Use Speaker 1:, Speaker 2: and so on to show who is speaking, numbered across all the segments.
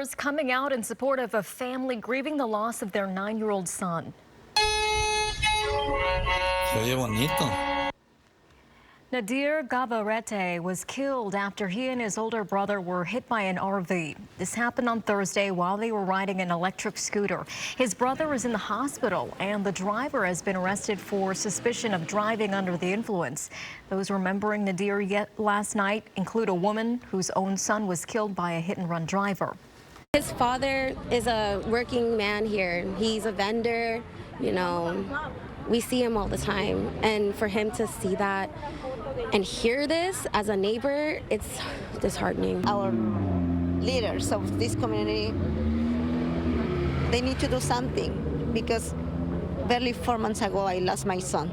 Speaker 1: Is coming out in support of a family grieving the loss of their 9-year-old son.
Speaker 2: Se oye bonito.
Speaker 1: Nadir Gabarete was killed after he and his older brother were hit by an RV. This happened on Thursday while they were riding an electric scooter. His brother is in the hospital, and the driver has been arrested for suspicion of driving under the influence. Those remembering Nadir last night include a woman whose own son was killed by a hit-and-run driver.
Speaker 3: His father is a working man here. He's a vendor, we see him all the time. And for him to see that and hear this as a neighbor, it's disheartening.
Speaker 4: Our leaders of this community, they need to do something, because barely 4 months ago I lost my son.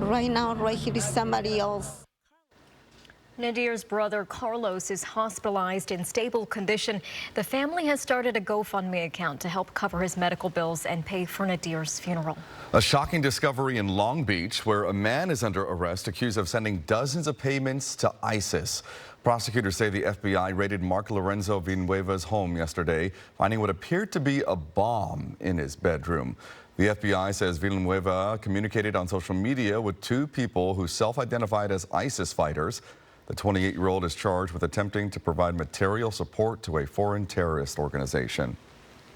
Speaker 4: Right now, right here is somebody else.
Speaker 1: Nadir's brother Carlos is hospitalized in stable condition. The family has started a GoFundMe account to help cover his medical bills and pay for Nadir's funeral.
Speaker 5: A shocking discovery in Long Beach, where a man is under arrest accused of sending dozens of payments to ISIS. Prosecutors say the FBI raided Mark Lorenzo Villanueva's home yesterday, finding what appeared to be a bomb in his bedroom. The FBI says Villanueva communicated on social media with two people who self-identified as ISIS fighters. The 28-year-old is charged with attempting to provide material support to a foreign terrorist organization.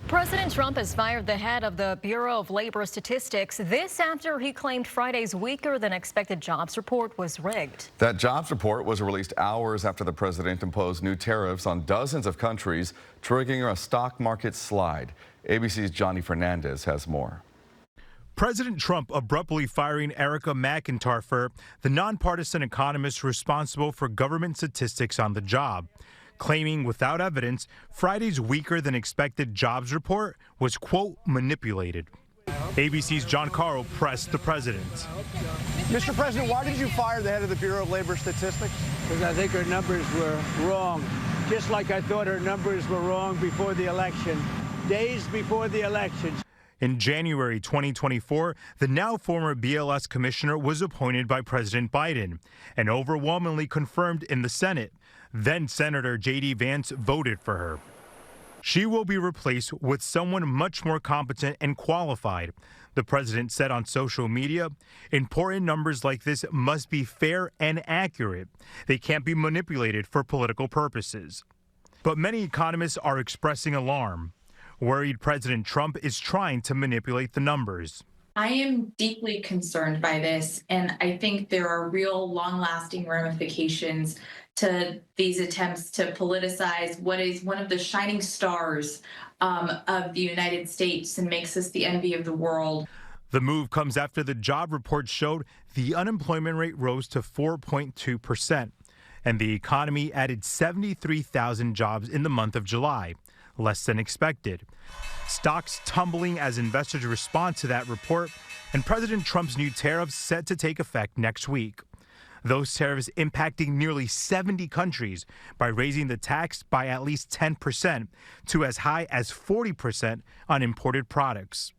Speaker 1: President Trump has fired the head of the Bureau of Labor Statistics. This after he claimed Friday's weaker than expected jobs report was rigged.
Speaker 5: That jobs report was released hours after the president imposed new tariffs on dozens of countries, triggering a stock market slide. ABC's Johnny Fernandez has more.
Speaker 6: President Trump abruptly firing Erica McIntyre, the nonpartisan economist responsible for government statistics on the job, claiming without evidence Friday's weaker than expected jobs report was, quote, manipulated. ABC's John Carl pressed the president.
Speaker 7: Mr. President, why did you fire the head of the Bureau of Labor Statistics?
Speaker 8: Because I think her numbers were wrong, just like I thought her numbers were wrong before the election, days before the election.
Speaker 6: In January 2024, the now former BLS commissioner was appointed by President Biden and overwhelmingly confirmed in the Senate. Then Senator J.D. Vance voted for her. She will be replaced with someone much more competent and qualified. The president said on social media, important numbers like this must be fair and accurate. They can't be manipulated for political purposes. But many economists are expressing alarm, worried President Trump is trying to manipulate the numbers.
Speaker 9: I am deeply concerned by this, and I think there are real long-lasting ramifications to these attempts to politicize what is one of the shining stars of the United States and makes us the envy of the world.
Speaker 6: The move comes after the job report showed the unemployment rate rose to 4.2%, and the economy added 73,000 jobs in the month of July, less than expected. Stocks tumbling as investors respond to that report, and President Trump's new tariffs set to take effect next week. Those tariffs impacting nearly 70 countries by raising the tax by at least 10% to as high as 40% on imported products.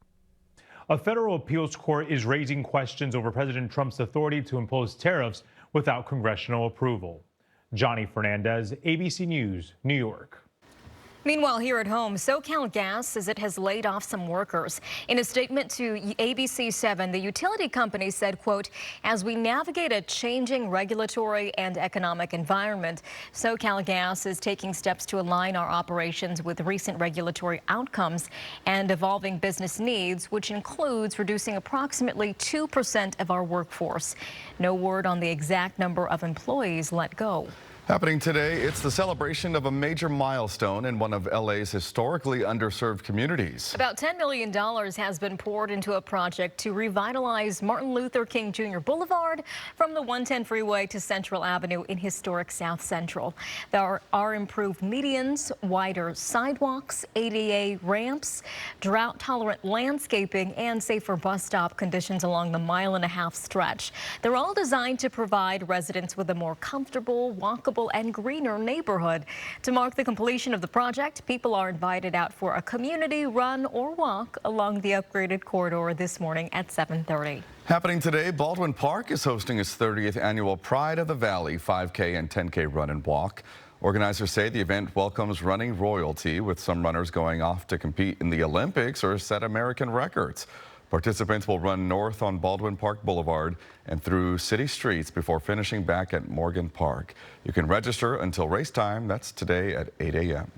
Speaker 10: A federal appeals court is raising questions over President Trump's authority to impose tariffs without congressional approval. Johnny Fernandez, ABC News, New York.
Speaker 1: Meanwhile, here at home, SoCalGas says it has laid off some workers. In a statement to ABC7, the utility company said, quote, as we navigate a changing regulatory and economic environment, SoCalGas is taking steps to align our operations with recent regulatory outcomes and evolving business needs, which includes reducing approximately 2% of our workforce. No word on the exact number of employees let go.
Speaker 5: Happening today, it's the celebration of a major milestone in one of LA's historically underserved communities.
Speaker 1: About $10 million has been poured into a project to revitalize Martin Luther King Jr. Boulevard from the 110 freeway to Central Avenue in historic South Central. There are improved medians, wider sidewalks, ADA ramps, drought-tolerant landscaping, and safer bus stop conditions along the mile-and-a-half stretch. They're all designed to provide residents with a more comfortable, walkable, and greener neighborhood. To mark the completion of the project, people are invited out for a community run or walk along the upgraded corridor this morning at 7:30.
Speaker 5: Happening today, Baldwin Park is hosting its 30th annual Pride of the Valley 5K and 10K run and walk. Organizers say the event welcomes running royalty, with some runners going off to compete in the Olympics or set American records. Participants will run north on Baldwin Park Boulevard and through city streets before finishing back at Morgan Park. You can register until race time. That's today at 8 a.m.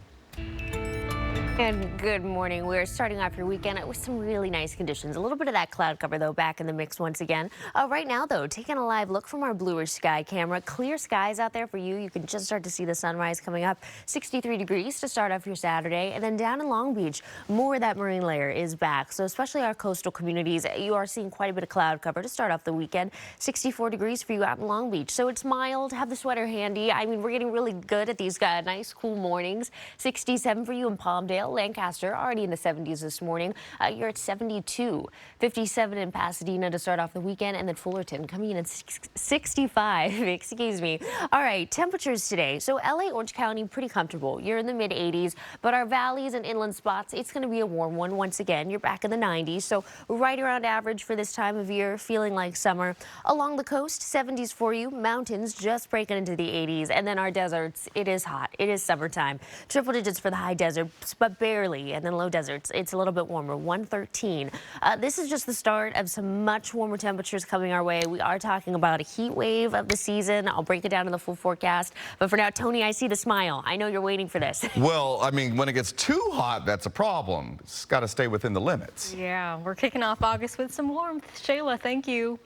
Speaker 2: And good morning. We're starting off your weekend with some really nice conditions. A little bit of that cloud cover, though, back in the mix once again. Right now, though, taking a live look from our bluish sky camera. Clear skies out there for you. You can just start to see the sunrise coming up. 63 degrees to start off your Saturday. And then down in Long Beach, more of that marine layer is back. So especially our coastal communities, you are seeing quite a bit of cloud cover to start off the weekend. 64 degrees for you out in Long Beach. So it's mild. Have the sweater handy. I mean, we're getting really good at these nice, cool mornings. 67 for you in Palmdale. Lancaster already in the 70s this morning. You're at 72. 57 in Pasadena to start off the weekend, and then Fullerton coming in at 65. Excuse me. All right, temperatures today. So LA, Orange County, pretty comfortable. You're in the mid 80s, but our valleys and inland spots, it's going to be a warm one once again. You're back in the 90s, so right around average for this time of year, feeling like summer. Along the coast, 70s for you. Mountains just breaking into the 80s, and then our deserts, it is hot. It is summertime. Triple digits for the high deserts, but barely, and then low deserts, it's a little bit warmer, 113. This is just the start of some much warmer temperatures coming our way. We are talking about a heat wave of the season. I'll break it down in the full forecast. But for now, Tony, I see the smile. I know you're waiting for this.
Speaker 5: Well, I mean, when it gets too hot, that's a problem. It's got to stay within the limits.
Speaker 1: Yeah, we're kicking off August with some warmth. Shayla, thank you.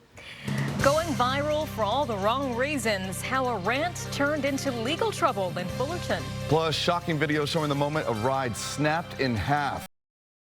Speaker 1: Going viral for all the wrong reasons, how a rant turned into legal trouble in Fullerton.
Speaker 5: Plus, shocking video showing the moment a ride snapped in half.